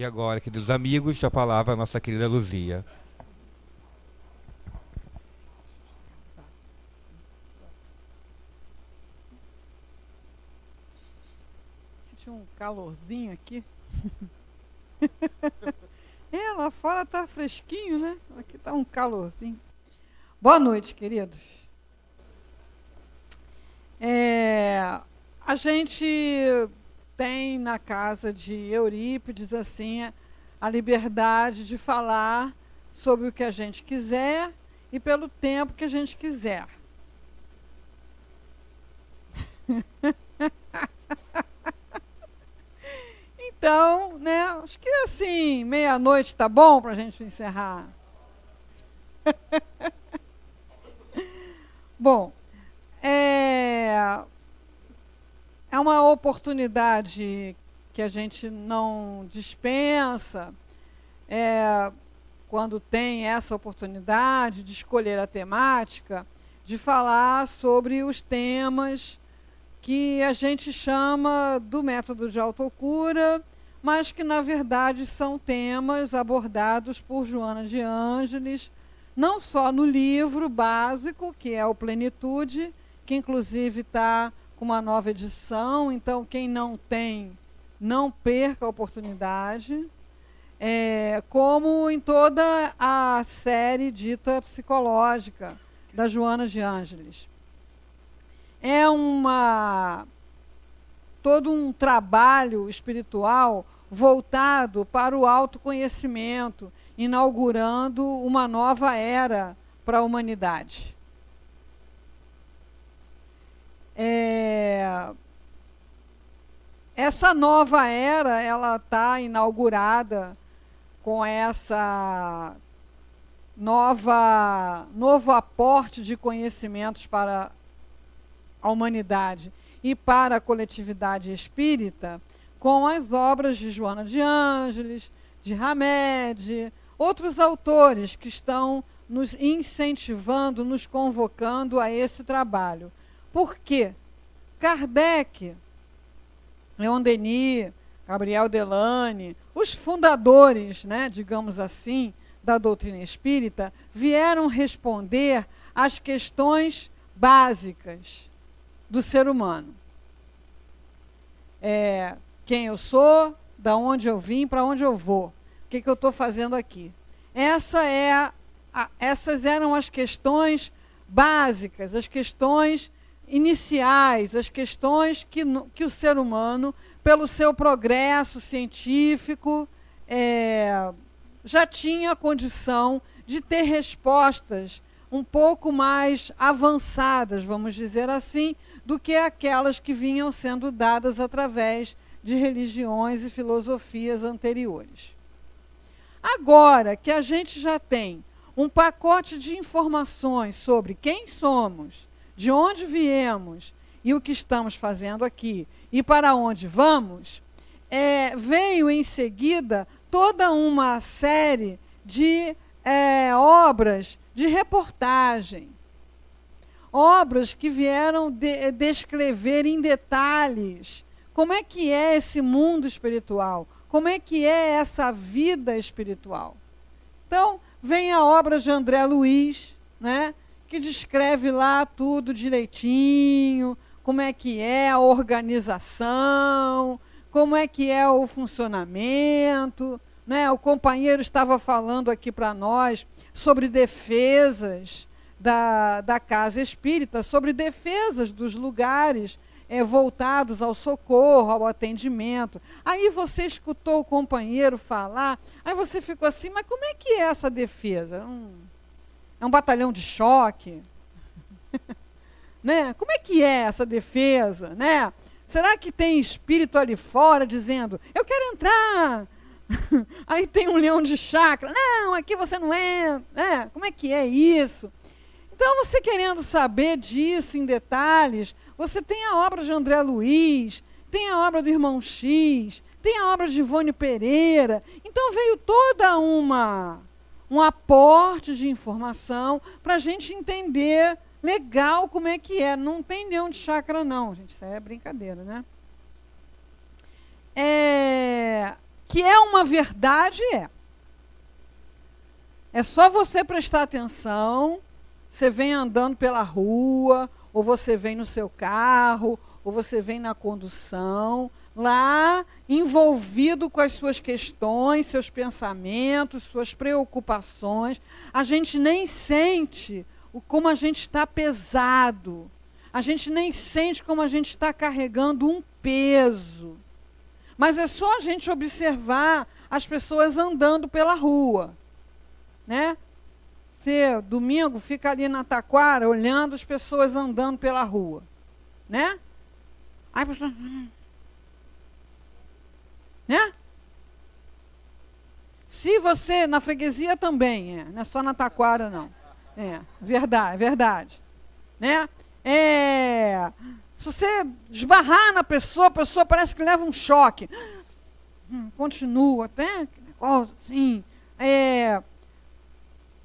agora, queridos amigos, a palavra à nossa querida Luzia. Senti um calorzinho aqui. Lá fora tá fresquinho, né? Aqui tá um calorzinho. Boa noite, queridos. A gente tem na casa de Eurípides assim a liberdade de falar sobre o que a gente quiser e pelo tempo que a gente quiser. Então, né, acho que assim, meia-noite tá bom para a gente encerrar. Bom, é uma oportunidade que a gente não dispensa, quando tem essa oportunidade de escolher a temática, de falar sobre os temas que a gente chama do método de autocura, mas que, na verdade, são temas abordados por Joana de Ângeles, não só no livro básico, que é o Plenitude, que, inclusive, está com uma nova edição, então, quem não tem, não perca a oportunidade, como em toda a série dita psicológica da Joana de Ângeles. É todo um trabalho espiritual voltado para o autoconhecimento, inaugurando uma nova era para a humanidade. Essa nova era, ela está inaugurada com essa novo aporte de conhecimentos para a humanidade e para a coletividade espírita, com as obras de Joana de Ângeles, de Hamed, outros autores que estão nos incentivando, nos convocando a esse trabalho. Por quê? Kardec, Leon Denis, Gabriel Delane, os fundadores, né, digamos assim, da doutrina espírita, vieram responder às questões básicas do ser humano. Quem eu sou, da onde eu vim, para onde eu vou, o que eu estou fazendo aqui. Essas eram as questões básicas, as questões iniciais, as questões que o ser humano, pelo seu progresso científico, já tinha a condição de ter respostas um pouco mais avançadas, vamos dizer assim, do que aquelas que vinham sendo dadas através de religiões e filosofias anteriores. Agora que a gente já tem um pacote de informações sobre quem somos, de onde viemos e o que estamos fazendo aqui e para onde vamos, veio em seguida toda uma série de obras de reportagem, obras que vieram descrever em detalhes como é que é esse mundo espiritual, como é que é essa vida espiritual. Então, vem a obra de André Luiz, né, que descreve lá tudo direitinho, como é que é a organização, como é que é o funcionamento, né? O companheiro estava falando aqui para nós sobre defesas da casa espírita, sobre defesas dos lugares voltados ao socorro, ao atendimento. Aí você escutou o companheiro falar, aí você ficou assim, mas como é que é essa defesa? É um batalhão de choque? Né? Como é que é essa defesa? Né? Será que tem espírito ali fora dizendo, eu quero entrar? Aí tem um leão de chácara, não, aqui você não entra. Né? Como é que é isso? Então, você querendo saber disso em detalhes, você tem a obra de André Luiz, tem a obra do Irmão X, tem a obra de Ivone Pereira. Então, veio toda um aporte de informação para a gente entender legal como é que é. Não tem leão de chácara, não, gente. Isso é brincadeira, né? Que é uma verdade, é. É só você prestar atenção, você vem andando pela rua, ou você vem no seu carro, ou você vem na condução, lá envolvido com as suas questões, seus pensamentos, suas preocupações. A gente nem sente como a gente está pesado. A gente nem sente como a gente está carregando um peso. Mas é só a gente observar as pessoas andando pela rua, né? Você, domingo, fica ali na Taquara, olhando as pessoas andando pela rua, né? Aí a pessoa... né? Se você, na freguesia também, não é só na Taquara, não. Verdade. Né? Se você esbarrar na pessoa, a pessoa parece que leva um choque. Continua, até assim,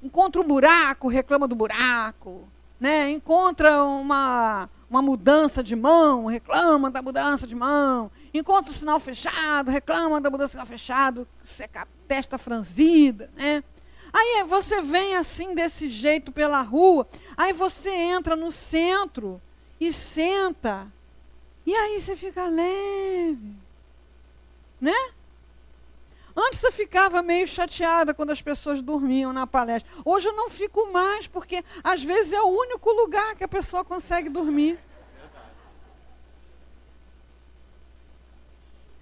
encontra um buraco, reclama do buraco, né? Encontra uma mudança de mão, reclama da mudança de mão. Encontra o sinal fechado, reclama da mudança do sinal fechado, seca a testa franzida, né? Aí você vem assim, desse jeito pela rua, aí você entra no centro e senta, e aí você fica leve, né? Antes eu ficava meio chateada quando as pessoas dormiam na palestra. Hoje eu não fico mais, porque às vezes é o único lugar que a pessoa consegue dormir.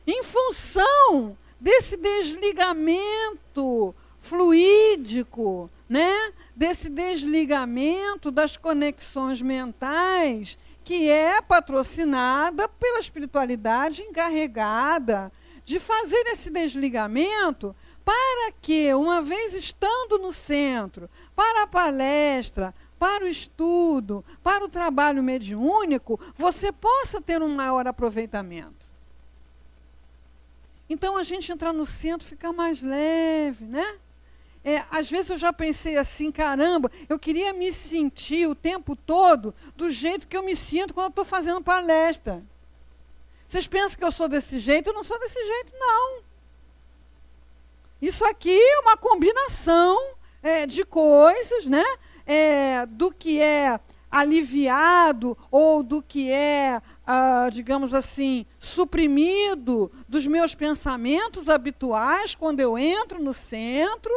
Em função desse desligamento fluídico, né? Desse desligamento das conexões mentais, que é patrocinada pela espiritualidade encarregada de fazer esse desligamento para que, uma vez estando no centro, para a palestra, para o estudo, para o trabalho mediúnico, você possa ter um maior aproveitamento. Então, a gente entrar no centro fica mais leve, né? Às vezes eu já pensei assim, caramba, eu queria me sentir o tempo todo do jeito que eu me sinto quando eu estou fazendo palestra. Vocês pensam que eu sou desse jeito? Eu não sou desse jeito, não. Isso aqui é uma combinação de coisas, né? Do que é aliviado ou do que é, digamos assim, suprimido dos meus pensamentos habituais quando eu entro no centro,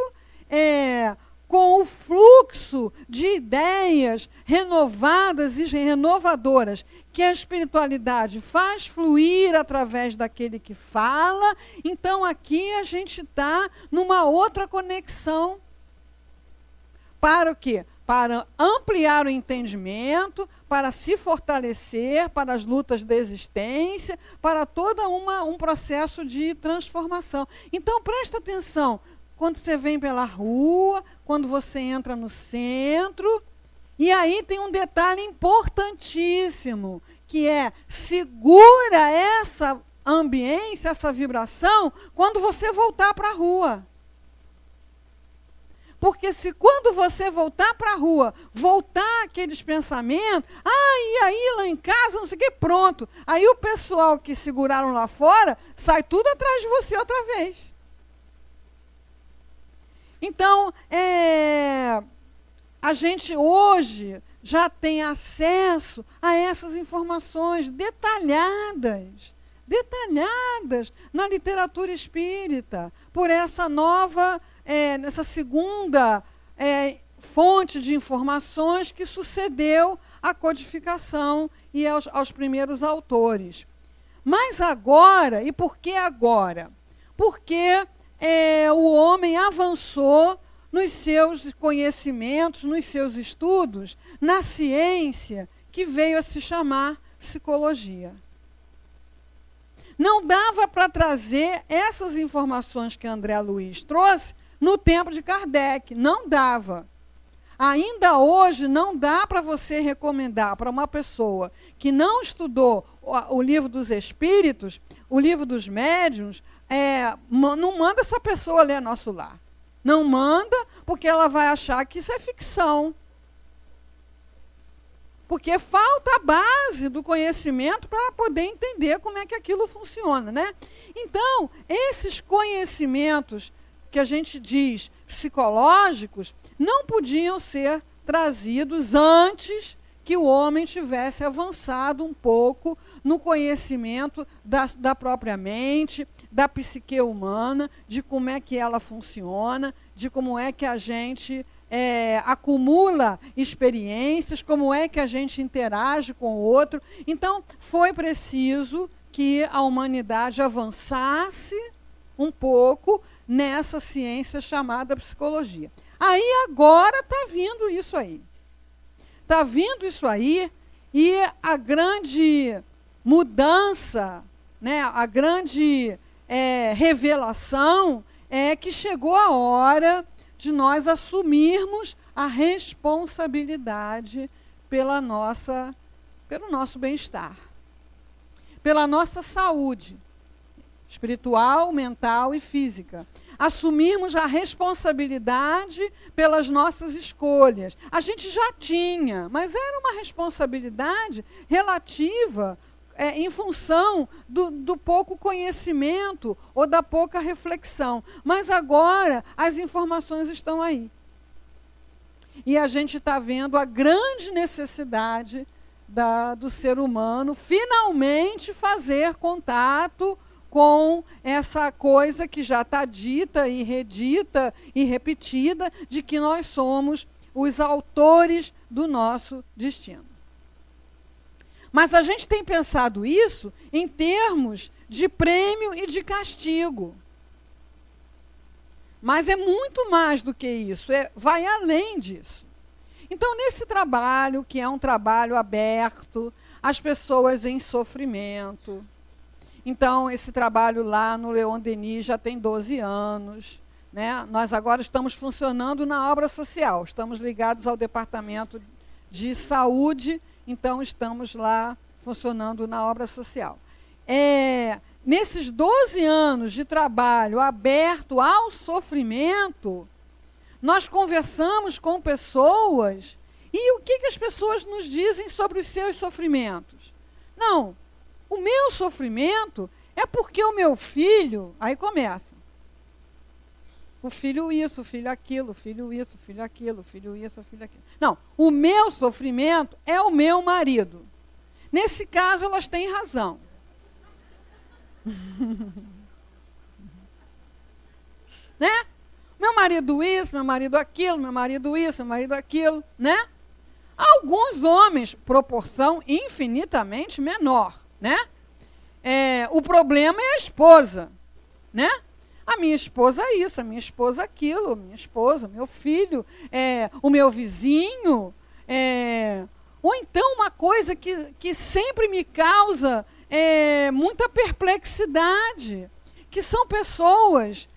com o fluxo de ideias renovadas e renovadoras que a espiritualidade faz fluir através daquele que fala. Então aqui a gente está numa outra conexão. Para o quê? Para ampliar o entendimento, para se fortalecer, para as lutas da existência, para todo um processo de transformação. Então, presta atenção, quando você vem pela rua, quando você entra no centro, e aí tem um detalhe importantíssimo, que é, segura essa ambiência, essa vibração, quando você voltar para a rua. Porque se quando você voltar para a rua, voltar aqueles pensamentos, e aí lá em casa, não sei o que, pronto. Aí o pessoal que seguraram lá fora, sai tudo atrás de você outra vez. Então, a gente hoje já tem acesso a essas informações detalhadas na literatura espírita, por essa nova... nessa segunda fonte de informações que sucedeu à codificação e aos primeiros autores. Mas agora, e por que agora? Porque o homem avançou nos seus conhecimentos, nos seus estudos, na ciência que veio a se chamar psicologia. Não dava para trazer essas informações que André Luiz trouxe no tempo de Kardec, não dava. Ainda hoje não dá para você recomendar para uma pessoa que não estudou o livro dos espíritos, o livro dos médiuns, não manda essa pessoa ler Nosso Lar. Não manda, porque ela vai achar que isso é ficção. Porque falta a base do conhecimento para poder entender como é que aquilo funciona, né? Então, esses conhecimentos que a gente diz psicológicos não podiam ser trazidos antes que o homem tivesse avançado um pouco no conhecimento da própria mente, da psique humana, de como é que ela funciona, de como é que a gente acumula experiências, como é que a gente interage com o outro. Então, foi preciso que a humanidade avançasse um pouco nessa ciência chamada psicologia. Aí agora está vindo isso aí. Está vindo isso aí, e a grande mudança, né, a grande revelação é que chegou a hora de nós assumirmos a responsabilidade pelo nosso bem-estar, pela nossa saúde espiritual, mental e física. Assumirmos a responsabilidade pelas nossas escolhas. A gente já tinha, mas era uma responsabilidade relativa em função do pouco conhecimento ou da pouca reflexão. Mas agora as informações estão aí. E a gente está vendo a grande necessidade do ser humano finalmente fazer contato com essa coisa que já está dita e redita e repetida, de que nós somos os autores do nosso destino. Mas a gente tem pensado isso em termos de prêmio e de castigo. Mas é muito mais do que isso, vai além disso. Então, nesse trabalho, que é um trabalho aberto, as pessoas em sofrimento. Então, esse trabalho lá no Leon Denis já tem 12 anos. Né? Nós agora estamos funcionando na obra social, estamos ligados ao Departamento de Saúde, então estamos lá funcionando na obra social. Nesses 12 anos de trabalho aberto ao sofrimento, nós conversamos com pessoas, e o que as pessoas nos dizem sobre os seus sofrimentos? Não, o meu sofrimento é porque o meu filho... Aí começa. O filho isso, o filho aquilo, o filho isso, o filho aquilo, o filho isso, o filho aquilo. Não, o meu sofrimento é o meu marido. Nesse caso, elas têm razão. Né? Meu marido isso, meu marido aquilo, meu marido isso, meu marido aquilo, né? Alguns homens, proporção infinitamente menor, né? O problema é a esposa, né? A minha esposa isso, a minha esposa aquilo, a minha esposa, meu filho, o meu vizinho, ou então uma coisa que sempre me causa muita perplexidade, que são pessoas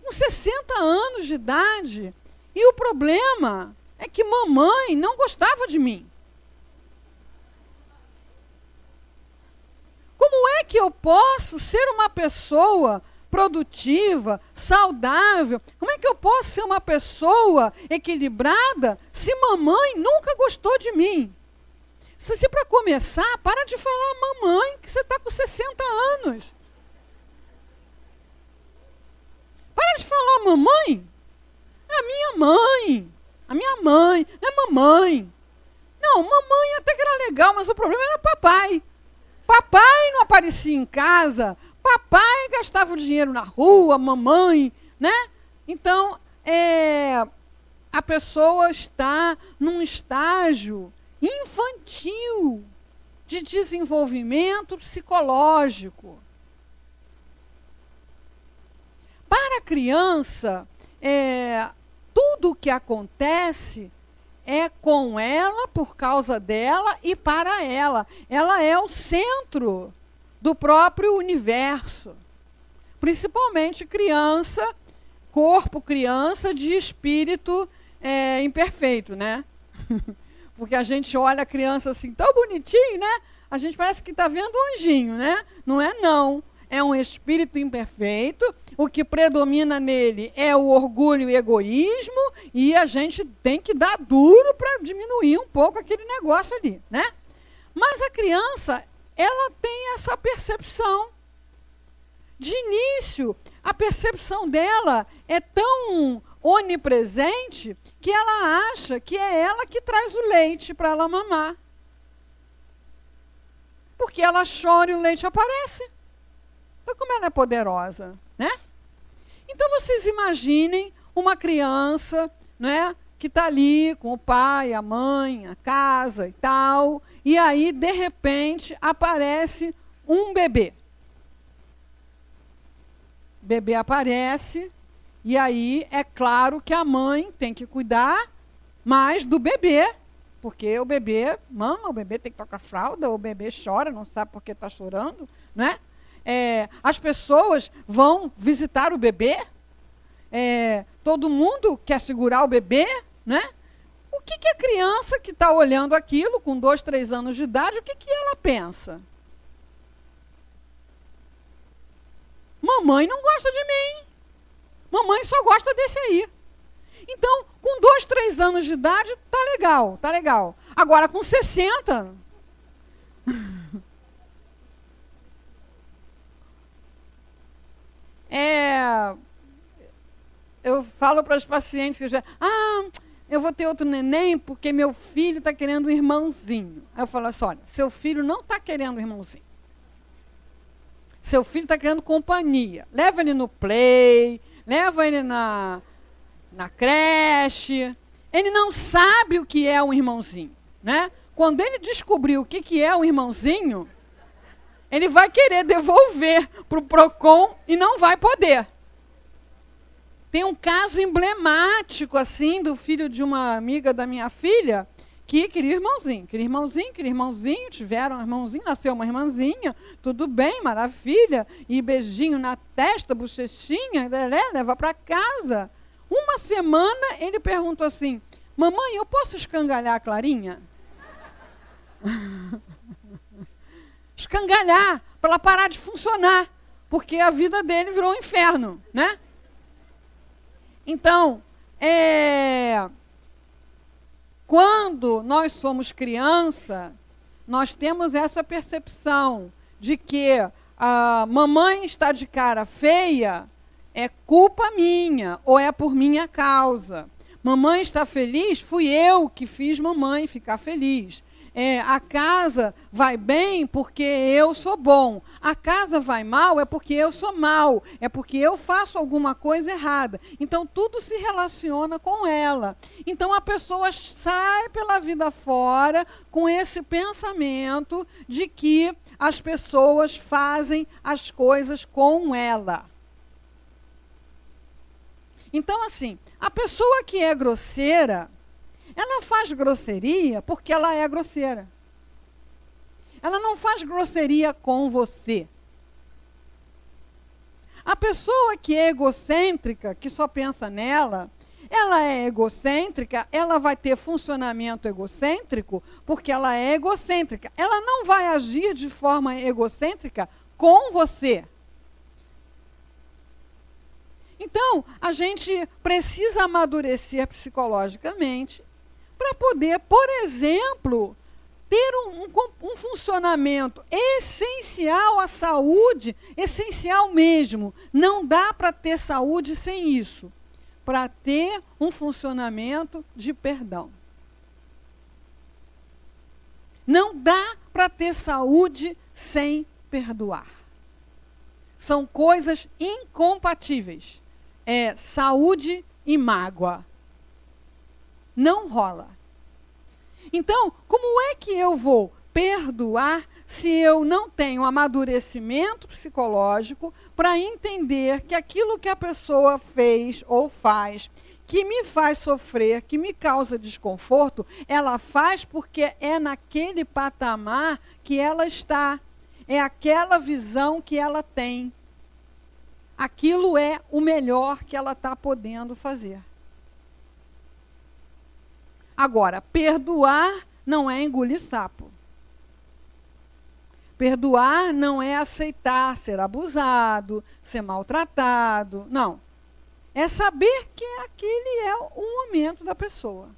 com 60 anos de idade, e o problema é que mamãe não gostava de mim. Como é que eu posso ser uma pessoa produtiva, saudável? Como é que eu posso ser uma pessoa equilibrada se mamãe nunca gostou de mim? Se para começar, para de falar mamãe, que você está com 60 anos. Para de falar mamãe. É a minha mãe. A minha mãe. Não é mamãe. Não, mamãe até que era legal, mas o problema era papai. Papai não aparecia em casa. Papai gastava o dinheiro na rua, mamãe, né? Então, a pessoa está num estágio infantil de desenvolvimento psicológico. Para a criança, tudo o que acontece é com ela, por causa dela e para ela. Ela é o centro do próprio universo. Principalmente criança, corpo criança de espírito imperfeito, né? Porque a gente olha a criança assim, tão bonitinho, né? A gente parece que está vendo um anjinho, né? Não é não. é um espírito imperfeito, o que predomina nele é o orgulho e o egoísmo, e a gente tem que dar duro para diminuir um pouco aquele negócio ali, né? Mas a criança, ela tem essa percepção. De início, a percepção dela é tão onipresente que ela acha que é ela que traz o leite para ela mamar. Porque ela chora e o leite aparece. Então, como ela é poderosa, né? Então, vocês imaginem uma criança, né, que está ali com o pai, a mãe, a casa e tal, e aí, de repente, aparece um bebê. O bebê aparece, e aí é claro que a mãe tem que cuidar mais do bebê, porque o bebê mama, o bebê tem que tocar fralda, o bebê chora, não sabe por que está chorando, né? As pessoas vão visitar o bebê, todo mundo quer segurar o bebê, né? O que a criança que está olhando aquilo, com 2, 3 anos de idade, o que ela pensa? Mamãe não gosta de mim. Mamãe só gosta desse aí. Então, com 2, 3 anos de idade, tá legal, tá legal. Agora, com 60... eu falo para os pacientes que eu vou ter outro neném porque meu filho está querendo um irmãozinho. Aí eu falo assim, olha, seu filho não está querendo um irmãozinho. Seu filho está querendo companhia. Leva ele no play, leva ele na creche. Ele não sabe o que é um irmãozinho, né? Quando ele descobrir o que é um irmãozinho, ele vai querer devolver para o PROCON e não vai poder. Tem um caso emblemático, assim, do filho de uma amiga da minha filha, que queria irmãozinho, tiveram um irmãozinho, nasceu uma irmãzinha, tudo bem, maravilha, e beijinho na testa, bochechinha, leva para casa. Uma semana ele perguntou assim, mamãe, eu posso escangalhar a Clarinha? Escangalhar, para ela parar de funcionar, porque a vida dele virou um inferno, né? Então, quando nós somos criança, nós temos essa percepção de que a mamãe está de cara feia, é culpa minha, ou é por minha causa. Mamãe está feliz, fui eu que fiz mamãe ficar feliz. A casa vai bem porque eu sou bom. A casa vai mal é porque eu sou mal. É porque eu faço alguma coisa errada. Então, tudo se relaciona com ela. Então, a pessoa sai pela vida fora com esse pensamento de que as pessoas fazem as coisas com ela. Então, assim, a pessoa que é grosseira, ela faz grosseria porque ela é grosseira. Ela não faz grosseria com você. A pessoa que é egocêntrica, que só pensa nela, ela é egocêntrica, ela vai ter funcionamento egocêntrico porque ela é egocêntrica. Ela não vai agir de forma egocêntrica com você. Então, a gente precisa amadurecer psicologicamente para poder, por exemplo, ter um funcionamento essencial à saúde, essencial mesmo. Não dá para ter saúde sem isso. Para ter um funcionamento de perdão. Não dá para ter saúde sem perdoar. São coisas incompatíveis. Saúde e mágoa. Não rola. Então, como é que eu vou perdoar se eu não tenho amadurecimento psicológico para entender que aquilo que a pessoa fez ou faz, que me faz sofrer, que me causa desconforto, ela faz porque é naquele patamar que ela está. É aquela visão que ela tem. Aquilo é o melhor que ela está podendo fazer. Agora, perdoar não é engolir sapo. Perdoar não é aceitar ser abusado, ser maltratado. Não. É saber que aquele é o momento da pessoa.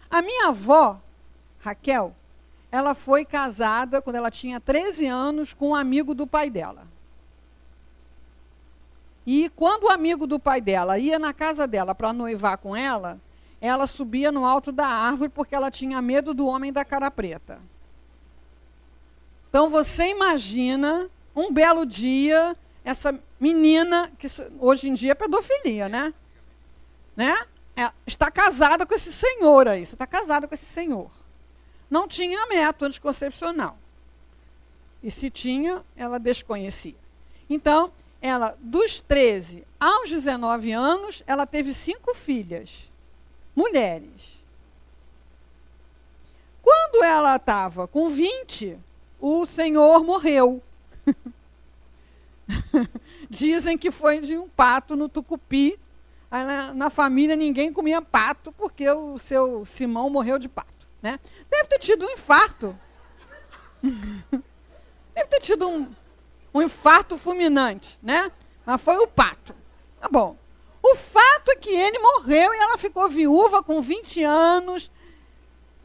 A minha avó, Raquel, ela foi casada quando ela tinha 13 anos com um amigo do pai dela. E quando o amigo do pai dela ia na casa dela para noivar com ela, ela subia no alto da árvore porque ela tinha medo do homem da cara preta. Então você imagina, um belo dia, essa menina, que hoje em dia é pedofilia, né? Está casada com esse senhor aí, você está casada com esse senhor. Não tinha método anticoncepcional. E se tinha, ela desconhecia. Então, ela, dos 13 aos 19 anos, ela teve 5 filhas, mulheres. Quando ela estava com 20, o senhor morreu. Dizem que foi de um pato no Tucupi. Na família ninguém comia pato porque o seu Simão morreu de pato, né? Deve ter tido um infarto. Deve ter tido um infarto fulminante, né? Mas foi o pato. Tá bom. O fato é que ele morreu e ela ficou viúva com 20 anos.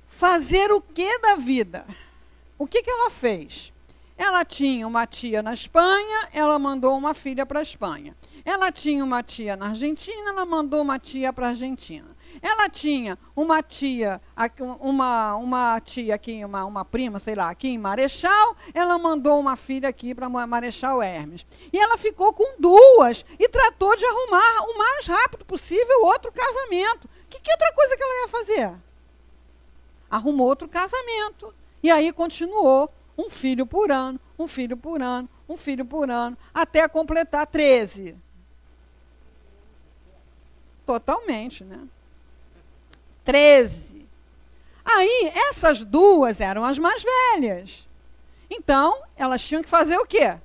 Fazer o que da vida? O que ela fez? Ela tinha uma tia na Espanha, ela mandou uma filha para a Espanha. Ela tinha uma tia na Argentina, ela mandou uma tia para a Argentina. Ela tinha uma tia, uma tia aqui, uma prima, sei lá, aqui em Marechal, ela mandou uma filha aqui para Marechal Hermes. E ela ficou com 2 e tratou de arrumar o mais rápido possível outro casamento. Que outra coisa que ela ia fazer? Arrumou outro casamento. E aí continuou, um filho por ano, um filho por ano, um filho por ano, até completar 13. Totalmente, né? 13. Aí, essas 2 eram as mais velhas. Então, elas tinham que fazer o quê?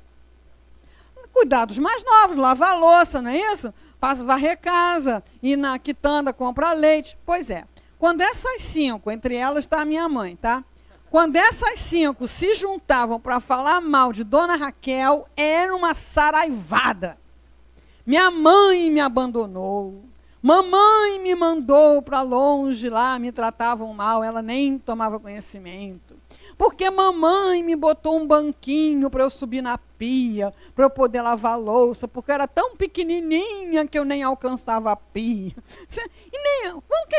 Cuidar dos mais novos, lavar a louça, não é isso? Varrer casa, ir na quitanda, comprar leite. Pois é. Quando essas 5, entre elas está a minha mãe, tá? Quando essas 5 se juntavam para falar mal de Dona Raquel, era uma saraivada. Minha mãe me abandonou. Mamãe me mandou para longe lá, me tratavam mal, ela nem tomava conhecimento. Porque mamãe me botou um banquinho para eu subir na pia, para eu poder lavar a louça, porque eu era tão pequenininha que eu nem alcançava a pia.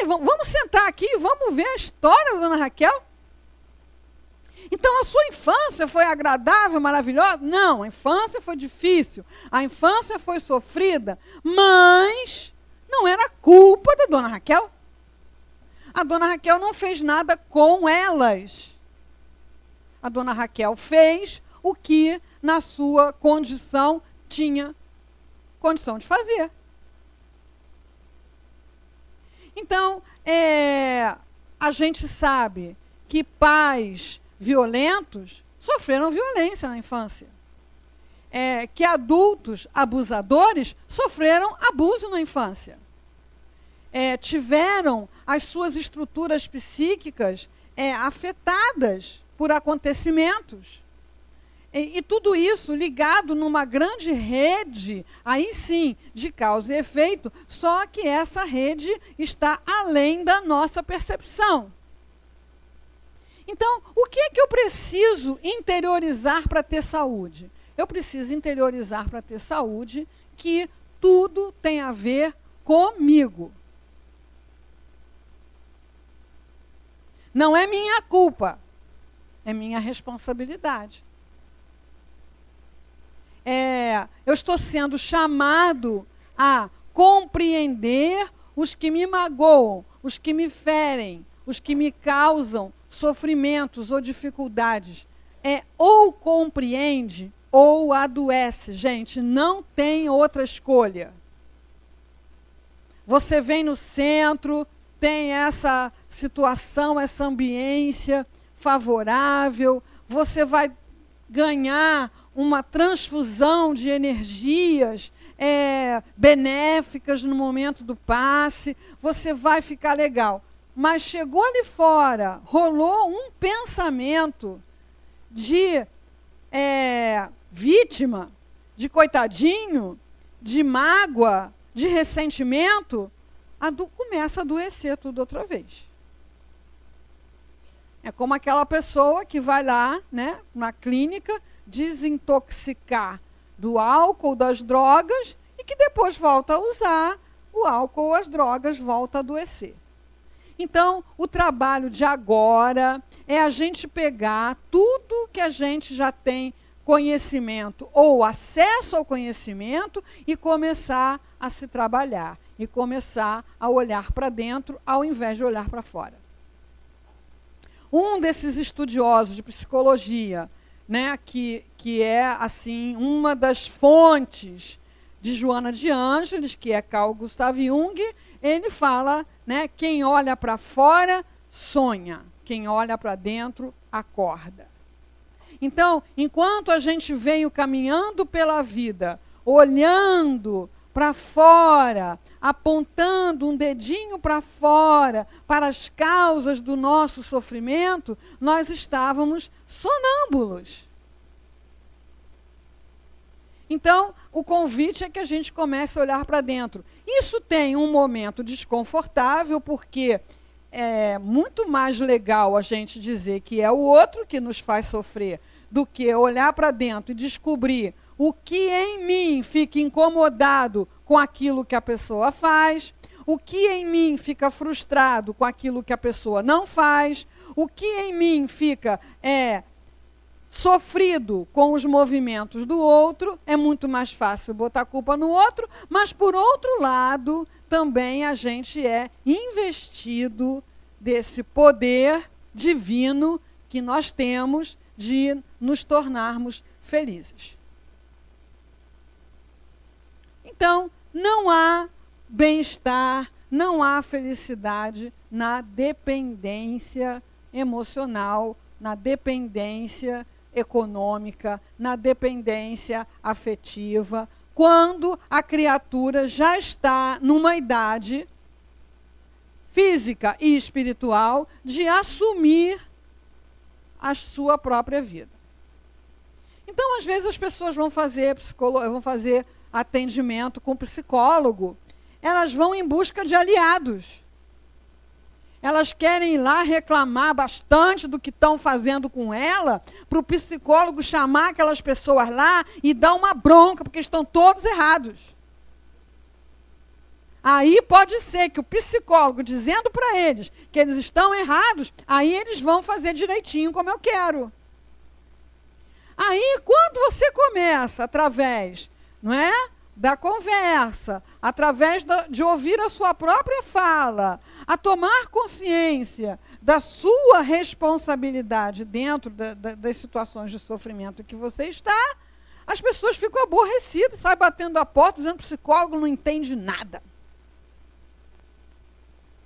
Vamos sentar aqui e vamos ver a história da Dona Raquel? Então a sua infância foi agradável, maravilhosa? Não, a infância foi difícil, a infância foi sofrida, mas não era culpa da Dona Raquel. A Dona Raquel não fez nada com elas. A Dona Raquel fez o que na sua condição tinha condição de fazer. Então, a gente sabe que pais violentos sofreram violência na infância. Que adultos abusadores sofreram abuso na infância. Tiveram as suas estruturas psíquicas afetadas por acontecimentos. E tudo isso ligado numa grande rede, aí sim, de causa e efeito, só que essa rede está além da nossa percepção. Então, o que é que eu preciso interiorizar para ter saúde? Eu preciso interiorizar para ter saúde que tudo tem a ver comigo. Não é minha culpa, é minha responsabilidade. Eu estou sendo chamado a compreender os que me magoam, os que me ferem, os que me causam sofrimentos ou dificuldades. Ou compreende ou adoece. Gente, não tem outra escolha. Você vem no centro, tem essa situação, essa ambiência favorável, você vai ganhar uma transfusão de energias benéficas no momento do passe, você vai ficar legal. Mas chegou ali fora, rolou um pensamento de vítima, de coitadinho, de mágoa, de ressentimento, começa a adoecer tudo outra vez. É como aquela pessoa que vai lá, né, na clínica, desintoxicar do álcool, das drogas, e que depois volta a usar o álcool ou as drogas, volta a adoecer. Então, o trabalho de agora é a gente pegar tudo que a gente já tem conhecimento ou acesso ao conhecimento e começar a se trabalhar, e começar a olhar para dentro ao invés de olhar para fora. Um desses estudiosos de psicologia, né, que é assim uma das fontes de Joana de Ângeles, que é Carl Gustav Jung, ele fala, né, quem olha para fora sonha, quem olha para dentro acorda. Então, enquanto a gente veio caminhando pela vida, olhando para fora, apontando um dedinho para fora, para as causas do nosso sofrimento, nós estávamos sonâmbulos. Então, o convite é que a gente comece a olhar para dentro. Isso tem um momento desconfortável, porque é muito mais legal a gente dizer que é o outro que nos faz sofrer, do que olhar para dentro e descobrir o que em mim fica incomodado com aquilo que a pessoa faz, o que em mim fica frustrado com aquilo que a pessoa não faz, o que em mim fica sofrido com os movimentos do outro. É muito mais fácil botar a culpa no outro, mas, por outro lado, também a gente é investido desse poder divino que nós temos de nos tornarmos felizes. Então, não há bem-estar, não há felicidade na dependência emocional, na dependência econômica, na dependência afetiva, quando a criatura já está numa idade física e espiritual de assumir a sua própria vida. Então, às vezes, as pessoas vão fazer atendimento com psicólogo, elas vão em busca de aliados. Elas querem ir lá reclamar bastante do que estão fazendo com ela, para o psicólogo chamar aquelas pessoas lá e dar uma bronca, porque estão todos errados. Aí pode ser que o psicólogo, dizendo para eles que eles estão errados, aí eles vão fazer direitinho como eu quero. Aí, quando você começa, através, não é, da conversa, através de ouvir a sua própria fala, a tomar consciência da sua responsabilidade dentro das situações de sofrimento que você está, as pessoas ficam aborrecidas, saem batendo a porta, dizendo que o psicólogo não entende nada.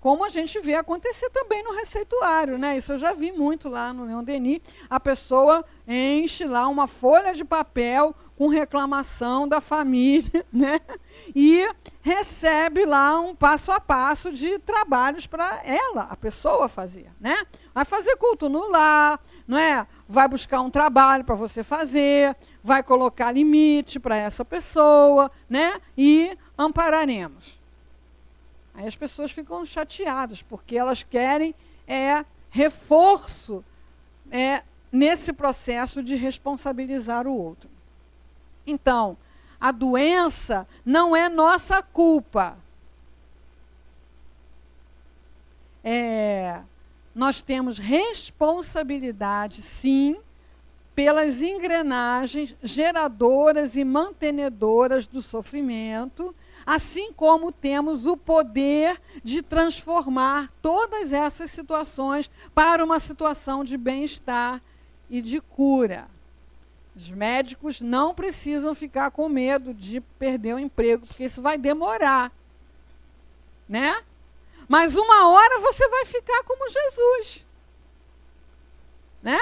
Como a gente vê acontecer também no receituário, né? Isso eu já vi muito lá no Leon Denis. A pessoa enche lá uma folha de papel com reclamação da família, né? E recebe lá um passo a passo de trabalhos para ela, a pessoa, fazer, né? Vai fazer culto no lar, não é? Vai buscar um trabalho para você fazer, vai colocar limite para essa pessoa, né? E ampararemos. Aí as pessoas ficam chateadas, porque elas querem reforço nesse processo de responsabilizar o outro. Então, a doença não é nossa culpa. Nós temos responsabilidade, sim, pelas engrenagens geradoras e mantenedoras do sofrimento, assim como temos o poder de transformar todas essas situações para uma situação de bem-estar e de cura. Os médicos não precisam ficar com medo de perder o emprego, porque isso vai demorar, né? Mas uma hora você vai ficar como Jesus, né?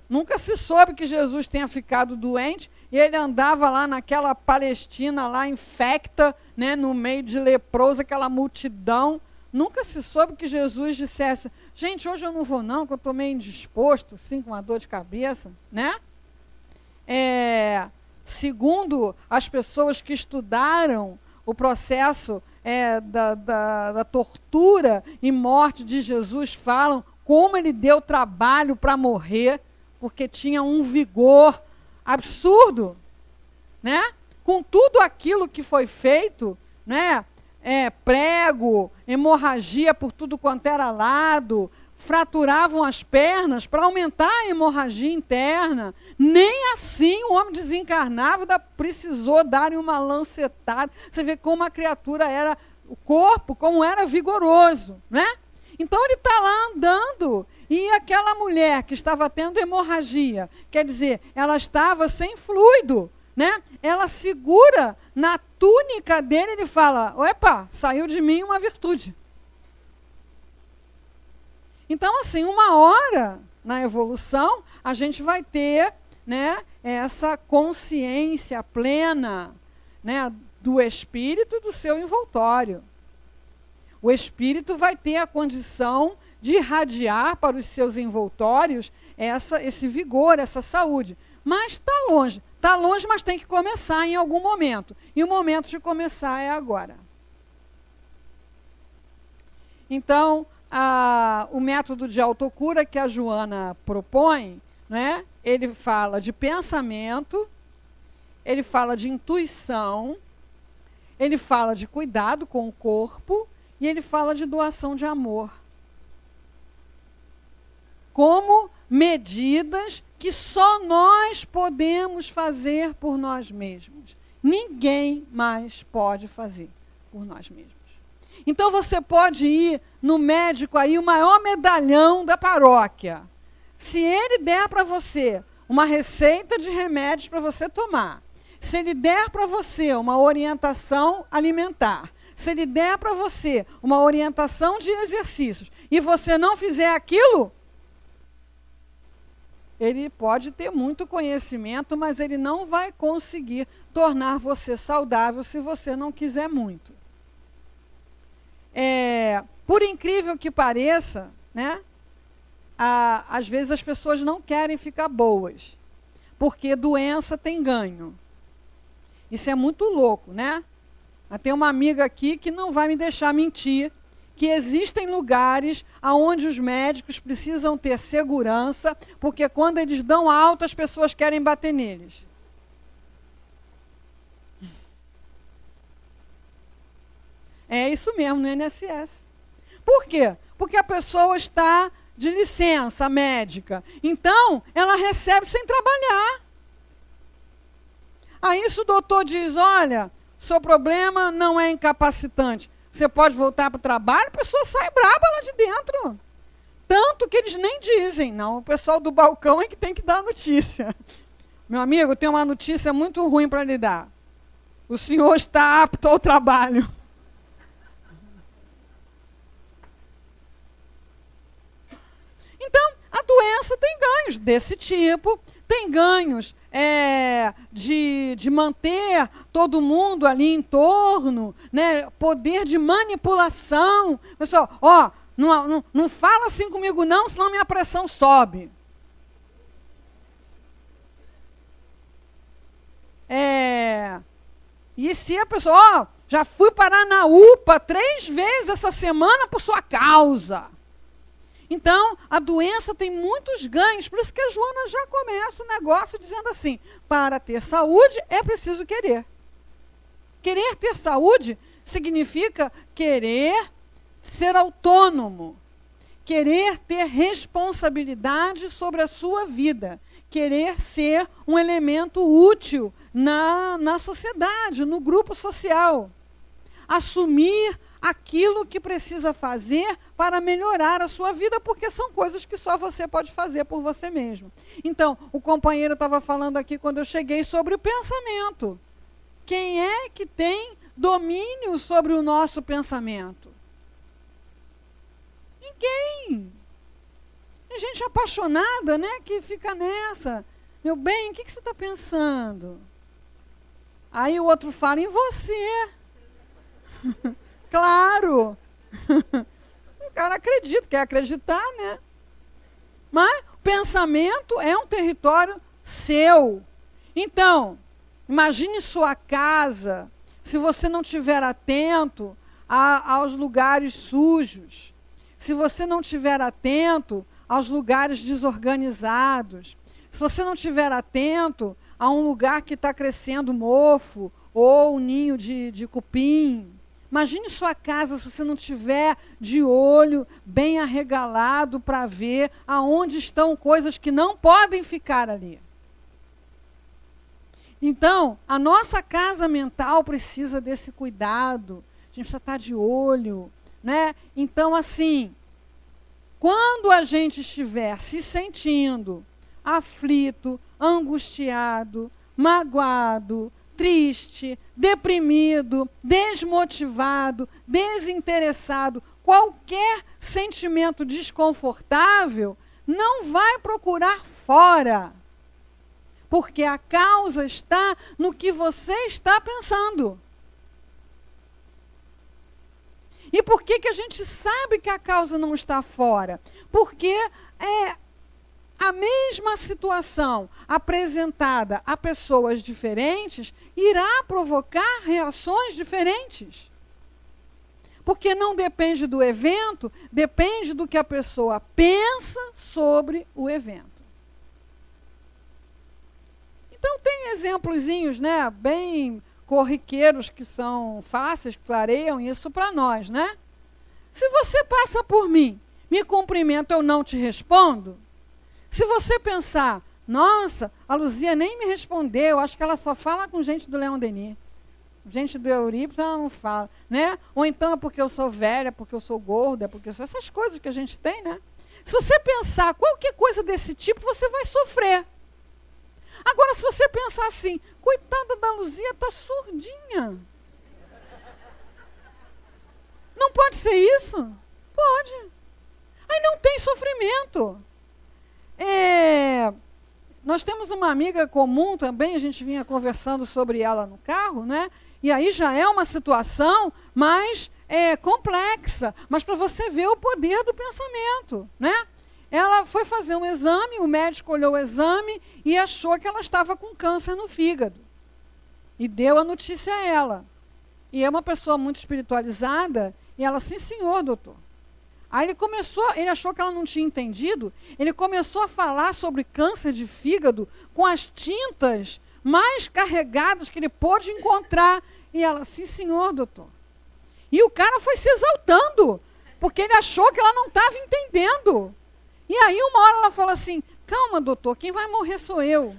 Nunca se soube que Jesus tenha ficado doente e ele andava lá naquela Palestina lá infecta, né, no meio de leprosos, aquela multidão. Nunca se soube que Jesus dissesse: gente, hoje eu não vou não, que eu estou meio indisposto, assim, com uma dor de cabeça, né? segundo as pessoas que estudaram o processo da tortura e morte de Jesus, falam como ele deu trabalho para morrer, porque tinha um vigor absurdo, né? Com tudo aquilo que foi feito, né? Prego, hemorragia por tudo quanto era lado, fraturavam as pernas para aumentar a hemorragia interna. Nem assim o homem desencarnava, precisou dar uma lancetada. Você vê como a criatura era, o corpo, como era vigoroso, né? Então ele está lá andando, e aquela mulher que estava tendo hemorragia, quer dizer, ela estava sem fluido, né? Ela segura na túnica dele, ele fala: opa, saiu de mim uma virtude. Então, assim, uma hora na evolução, a gente vai ter, né, essa consciência plena, né, do espírito e do seu envoltório. O espírito vai ter a condição de irradiar para os seus envoltórios esse vigor, essa saúde. Mas está longe, mas tem que começar em algum momento. E o momento de começar é agora. Então, o método de autocura que a Joana propõe, né, ele fala de pensamento, ele fala de intuição, ele fala de cuidado com o corpo e ele fala de doação de amor. Como medidas que só nós podemos fazer por nós mesmos. Ninguém mais pode fazer por nós mesmos. Então você pode ir no médico aí, o maior medalhão da paróquia. Se ele der para você uma receita de remédios para você tomar, se ele der para você uma orientação alimentar, se ele der para você uma orientação de exercícios e você não fizer aquilo, ele pode ter muito conhecimento, mas ele não vai conseguir tornar você saudável se você não quiser muito. Por incrível que pareça, né, às vezes as pessoas não querem ficar boas, porque doença tem ganho. Isso é muito louco, né? Tem uma amiga aqui que não vai me deixar mentir, que existem lugares onde os médicos precisam ter segurança, porque quando eles dão alta, as pessoas querem bater neles. É isso mesmo no INSS. Por quê? Porque a pessoa está de licença médica. Então, ela recebe sem trabalhar. Aí se o doutor diz: olha, seu problema não é incapacitante, você pode voltar para o trabalho, a pessoa sai braba lá de dentro. Tanto que eles nem dizem. Não, o pessoal do balcão é que tem que dar a notícia. Meu amigo, tem uma notícia muito ruim para lhe dar. O senhor está apto ao trabalho. Então, a doença tem ganhos desse tipo, tem ganhos de manter todo mundo ali em torno, né? Poder de manipulação. Pessoal, não fala assim comigo não, senão minha pressão sobe. E se a pessoa, já fui parar na UPA 3 vezes essa semana por sua causa. Então, a doença tem muitos ganhos, por isso que a Joana já começa o negócio dizendo assim: para ter saúde é preciso querer. Querer ter saúde significa querer ser autônomo, querer ter responsabilidade sobre a sua vida, querer ser um elemento útil na sociedade, no grupo social. Assumir aquilo que precisa fazer para melhorar a sua vida, porque são coisas que só você pode fazer por você mesmo. Então, o companheiro estava falando aqui quando eu cheguei sobre o pensamento. Quem é que tem domínio sobre o nosso pensamento? Ninguém. Tem gente apaixonada, né, que fica nessa. Meu bem, o que você está pensando? Aí o outro fala: em você. Claro. O cara acredita, quer acreditar, né? Mas o pensamento é um território seu. Então, imagine sua casa, se você não estiver atento aos lugares sujos, se você não estiver atento aos lugares desorganizados, se você não estiver atento a um lugar que está crescendo mofo ou um ninho de cupim. Imagine sua casa se você não tiver de olho bem arregalado para ver aonde estão coisas que não podem ficar ali. Então, a nossa casa mental precisa desse cuidado. A gente precisa estar de olho, né? Então, assim, quando a gente estiver se sentindo aflito, angustiado, magoado, triste, deprimido, desmotivado, desinteressado, qualquer sentimento desconfortável, não vai procurar fora. Porque a causa está no que você está pensando. E por que a gente sabe que a causa não está fora? Porque a mesma situação apresentada a pessoas diferentes irá provocar reações diferentes. Porque não depende do evento, depende do que a pessoa pensa sobre o evento. Então tem exemplozinhos, né, bem corriqueiros que são fáceis, que clareiam isso para nós, né? Se você passa por mim, me cumprimenta, eu não te respondo. Se você pensar, nossa, a Luzia nem me respondeu, acho que ela só fala com gente do Leon Denis. Gente do Eurípides, ela não fala, né? Ou então é porque eu sou velha, porque eu sou gorda, porque eu sou essas coisas que a gente tem, né? Se você pensar qualquer coisa desse tipo, você vai sofrer. Agora, se você pensar assim, coitada da Luzia, está surdinha. Não pode ser isso? Pode. Aí não tem sofrimento. Nós temos uma amiga comum também, a gente vinha conversando sobre ela no carro, né? E aí já é uma situação mais complexa, mas para você ver o poder do pensamento, né? Ela foi fazer um exame, o médico olhou o exame e achou que ela estava com câncer no fígado. E deu a notícia a ela. E é uma pessoa muito espiritualizada, e ela, sim senhor, doutor. Aí ele achou que ela não tinha entendido, ele começou a falar sobre câncer de fígado com as tintas mais carregadas que ele pôde encontrar. E ela, sim senhor, doutor. E o cara foi se exaltando, porque ele achou que ela não estava entendendo. E aí uma hora ela falou assim, calma doutor, quem vai morrer sou eu.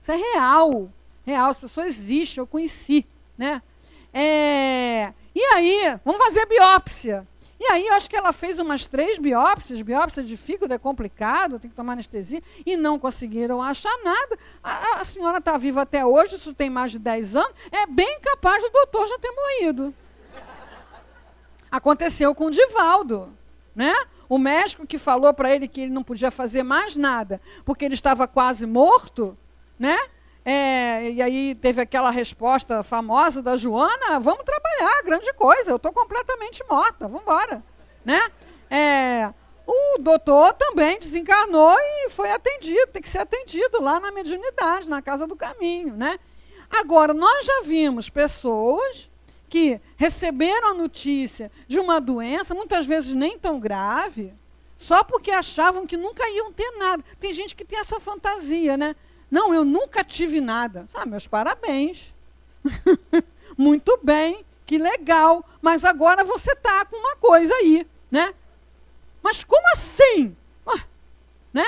Isso é real, as pessoas existem, eu conheci, né? E aí, vamos fazer biópsia. E aí, eu acho que ela fez umas 3 biópsias. Biópsia de fígado é complicado, tem que tomar anestesia. E não conseguiram achar nada. A senhora está viva até hoje, isso tem mais de 10 anos. É bem capaz do doutor já ter morrido. Aconteceu com o Divaldo, né? O médico que falou para ele que ele não podia fazer mais nada, porque ele estava quase morto, né? E aí teve aquela resposta famosa da Joana, vamos trabalhar, grande coisa, eu estou completamente morta, vamos embora, né? O doutor também desencarnou e foi atendido, tem que ser atendido lá na mediunidade, na Casa do Caminho, né? Agora, nós já vimos pessoas que receberam a notícia de uma doença, muitas vezes nem tão grave, só porque achavam que nunca iam ter nada. Tem gente que tem essa fantasia, né? Não, eu nunca tive nada. Meus parabéns. Muito bem, que legal. Mas agora você está com uma coisa aí, né? Mas como assim? Né?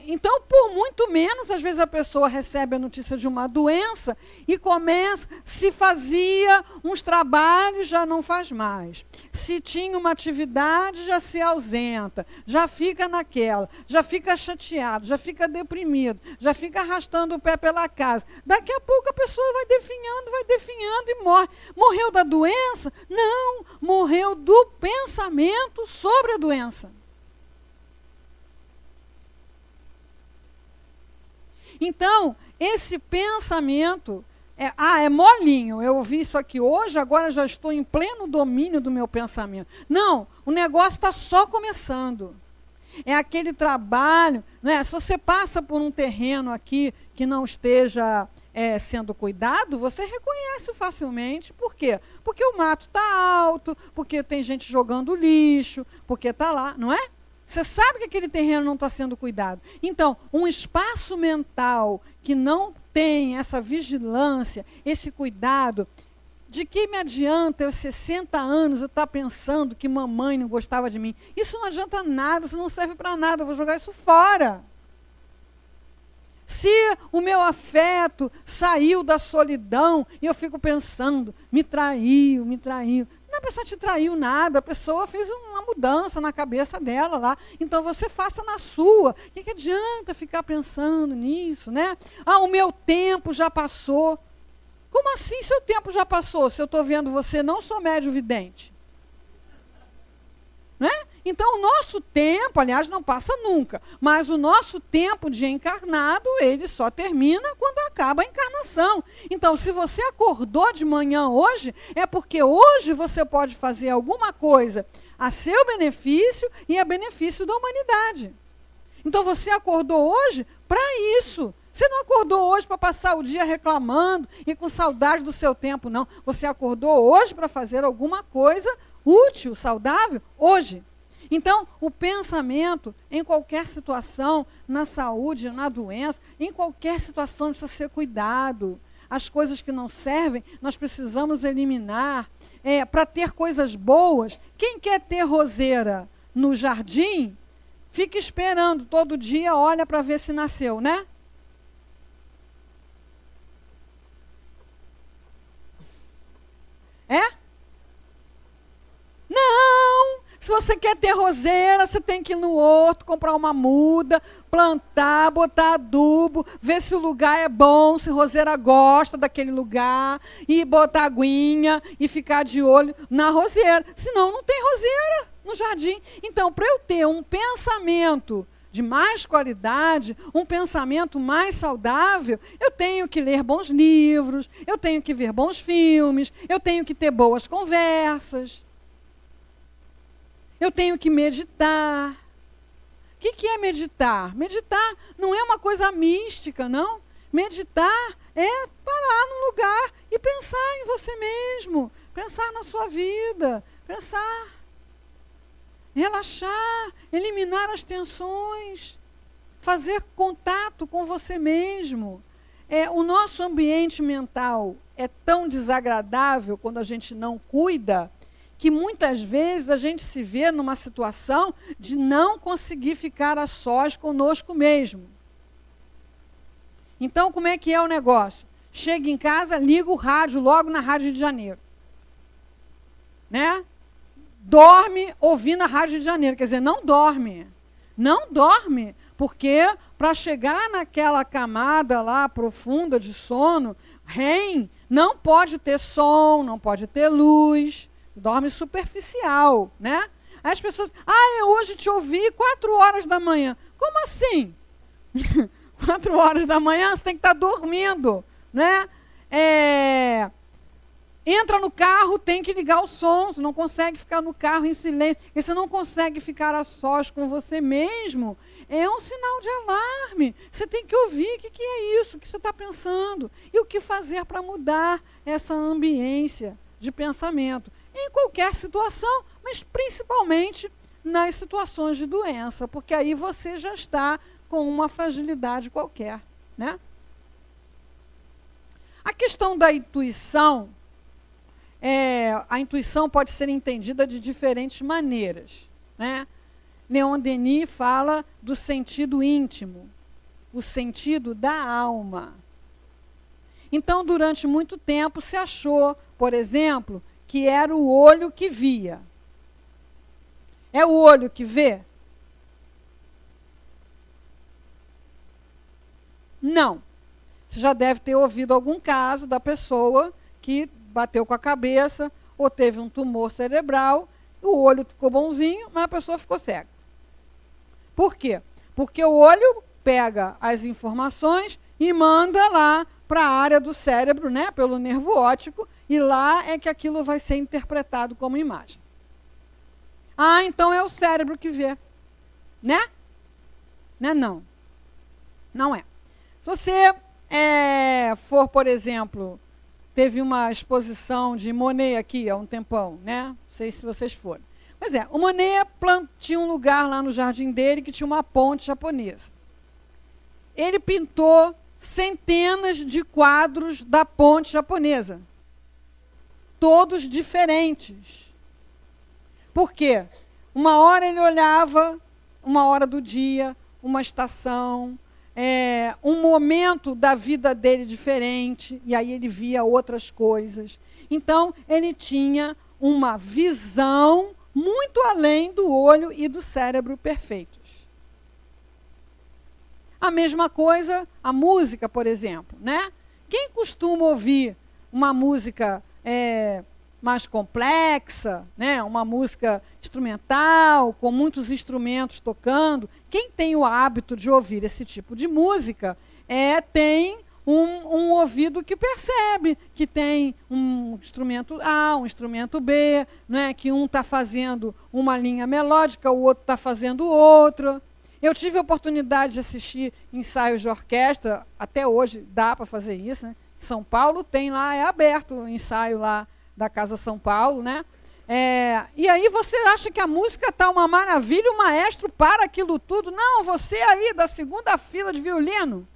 Então, por muito menos, às vezes a pessoa recebe a notícia de uma doença e começa, se fazia uns trabalhos, já não faz mais. Se tinha uma atividade, já se ausenta, já fica naquela, já fica chateado, já fica deprimido, já fica arrastando o pé pela casa. Daqui a pouco a pessoa vai definhando e morre. Morreu da doença? Não, morreu do pensamento sobre a doença. Então, esse pensamento, é molinho, eu ouvi isso aqui hoje, agora já estou em pleno domínio do meu pensamento. Não, o negócio está só começando. É aquele trabalho, né? Se você passa por um terreno aqui que não esteja sendo cuidado, você reconhece facilmente. Por quê? Porque o mato está alto, porque tem gente jogando lixo, porque está lá, não é? Você sabe que aquele terreno não está sendo cuidado. Então, um espaço mental que não tem essa vigilância, esse cuidado, de que me adianta eu 60 anos eu estar pensando que mamãe não gostava de mim? Isso não adianta nada, isso não serve para nada, eu vou jogar isso fora. Se o meu afeto saiu da solidão e eu fico pensando, me traiu, me traiu. Não, a pessoa te traiu nada, a pessoa fez uma mudança na cabeça dela lá. Então você faça na sua. O que adianta ficar pensando nisso, né? Ah, o meu tempo já passou. Como assim seu tempo já passou? Se eu estou vendo você, não sou médio vidente. Né? Então o nosso tempo, aliás, não passa nunca, mas o nosso tempo de encarnado, ele só termina quando acaba a encarnação. Então, se você acordou de manhã hoje, é porque hoje você pode fazer alguma coisa a seu benefício e a benefício da humanidade. Então, você acordou hoje para isso. Você não acordou hoje para passar o dia reclamando e com saudade do seu tempo, não. Você acordou hoje para fazer alguma coisa útil, saudável, hoje. Então, o pensamento, em qualquer situação, na saúde, na doença, em qualquer situação precisa ser cuidado. As coisas que não servem, nós precisamos eliminar. Para ter coisas boas, quem quer ter roseira no jardim, fica esperando, todo dia olha para ver se nasceu, né? Não! Se você quer ter roseira, você tem que ir no horto, comprar uma muda, plantar, botar adubo, ver se o lugar é bom, se roseira gosta daquele lugar, e botar aguinha e ficar de olho na roseira. Senão não tem roseira no jardim. Então, para eu ter um pensamento de mais qualidade, um pensamento mais saudável, eu tenho que ler bons livros, eu tenho que ver bons filmes, eu tenho que ter boas conversas. Eu tenho que meditar. O que é meditar? Meditar não é uma coisa mística, não. Meditar é parar num lugar e pensar em você mesmo, pensar na sua vida, pensar, relaxar, eliminar as tensões, fazer contato com você mesmo. O nosso ambiente mental é tão desagradável quando a gente não cuida, que muitas vezes a gente se vê numa situação de não conseguir ficar a sós conosco mesmo. Então, como é que é o negócio? Chega em casa, liga o rádio logo na Rádio de Janeiro. Né? Dorme ouvindo a Rádio de Janeiro. Quer dizer, não dorme. Não dorme, porque para chegar naquela camada lá profunda de sono, REM, não pode ter som, não pode ter luz. Dorme superficial, né? Aí as pessoas, eu hoje te ouvi 4 horas da manhã. Como assim? 4 horas da manhã você tem que estar dormindo, né? Entra no carro, tem que ligar o som, você não consegue ficar no carro em silêncio, e você não consegue ficar a sós com você mesmo, é um sinal de alarme. Você tem que ouvir o que é isso que você está pensando e o que fazer para mudar essa ambiência de pensamento. Em qualquer situação, mas principalmente nas situações de doença, porque aí você já está com uma fragilidade qualquer, né? A questão da intuição, a intuição pode ser entendida de diferentes maneiras, né? Leon Denis fala do sentido íntimo, o sentido da alma. Então, durante muito tempo, se achou, por exemplo, que era o olho que via. É o olho que vê? Não. Você já deve ter ouvido algum caso da pessoa que bateu com a cabeça ou teve um tumor cerebral, o olho ficou bonzinho, mas a pessoa ficou cega. Por quê? Porque o olho pega as informações e manda lá para a área do cérebro, né, pelo nervo óptico, e lá é que aquilo vai ser interpretado como imagem. Então é o cérebro que vê. né? Né? Não. Não é. Se você for, por exemplo, teve uma exposição de Monet aqui há um tempão, né? Não sei se vocês foram. Pois é, o Monet tinha um lugar lá no jardim dele que tinha uma ponte japonesa. Ele pintou centenas de quadros da ponte japonesa. Todos diferentes. Por quê? Uma hora ele olhava, uma hora do dia, uma estação, um momento da vida dele diferente, e aí ele via outras coisas. Então, ele tinha uma visão muito além do olho e do cérebro perfeitos. A mesma coisa, a música, por exemplo, né? Quem costuma ouvir uma música mais complexa, né? Uma música instrumental, com muitos instrumentos tocando, quem tem o hábito de ouvir esse tipo de música tem um ouvido que percebe que tem um instrumento A, um instrumento B, né? Que um está fazendo uma linha melódica, o outro está fazendo outra. Eu tive a oportunidade de assistir ensaios de orquestra, até hoje dá para fazer isso, né? São Paulo tem lá, é aberto o ensaio lá da Casa São Paulo, né? E aí você acha que a música está uma maravilha, o maestro para aquilo tudo. Não, você aí da segunda fila de violino,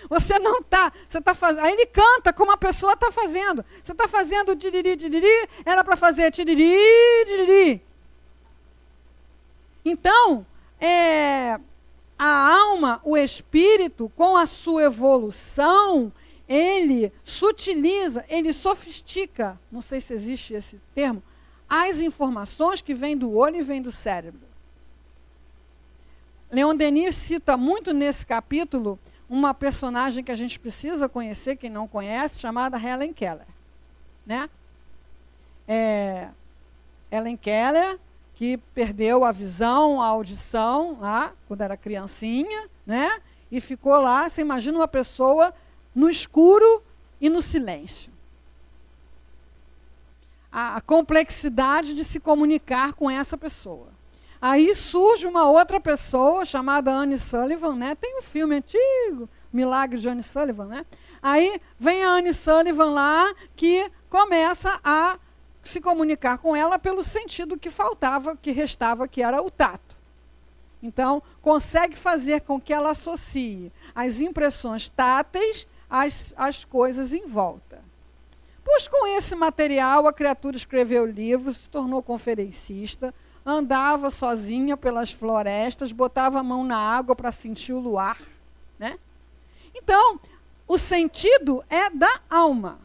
você não está, você está fazendo, aí ele canta como a pessoa está fazendo. Você está fazendo tiriri, tiriri, era para fazer tiriri, tiriri. Então, a alma, o espírito, com a sua evolução, ele sutiliza, ele sofistica, não sei se existe esse termo, as informações que vêm do olho e vêm do cérebro. Leon Denis cita muito nesse capítulo uma personagem que a gente precisa conhecer, quem não conhece, chamada Helen Keller. Né? Helen Keller, que perdeu a visão, a audição, lá, quando era criancinha, né? E ficou lá, você imagina uma pessoa no escuro e no silêncio. A complexidade de se comunicar com essa pessoa. Aí surge uma outra pessoa chamada Anne Sullivan, né? Tem um filme antigo, Milagre de Anne Sullivan, né? Aí vem a Anne Sullivan lá, que começa a se comunicar com ela pelo sentido que faltava, que restava, que era o tato. Então, consegue fazer com que ela associe as impressões táteis às coisas em volta. Pois com esse material, a criatura escreveu livros, se tornou conferencista, andava sozinha pelas florestas, botava a mão na água para sentir o luar. Né? Então, o sentido é da alma.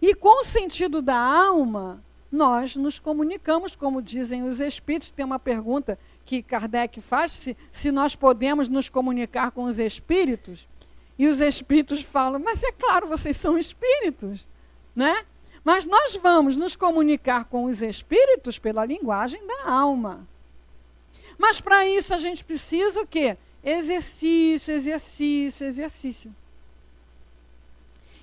E com o sentido da alma, nós nos comunicamos, como dizem os espíritos. Tem uma pergunta que Kardec faz, se nós podemos nos comunicar com os espíritos. E os espíritos falam, mas é claro, vocês são espíritos, né? Mas nós vamos nos comunicar com os espíritos pela linguagem da alma. Mas para isso a gente precisa o quê? Exercício, exercício, exercício.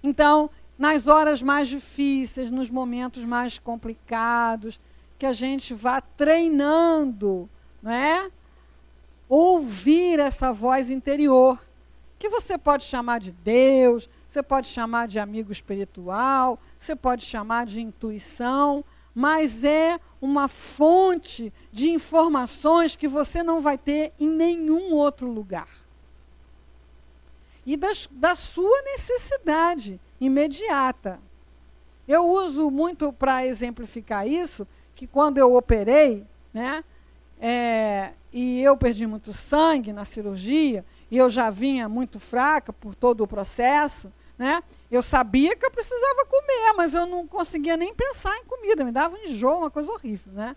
Então, nas horas mais difíceis, nos momentos mais complicados, que a gente vá treinando, né? Ouvir essa voz interior, que você pode chamar de Deus, você pode chamar de amigo espiritual, você pode chamar de intuição, mas é uma fonte de informações que você não vai ter em nenhum outro lugar. E da sua necessidade imediata. Eu uso muito para exemplificar isso, que quando eu operei, né, e eu perdi muito sangue na cirurgia, e eu já vinha muito fraca por todo o processo, né, eu sabia que eu precisava comer, mas eu não conseguia nem pensar em comida, me dava um enjoo, uma coisa horrível. Né?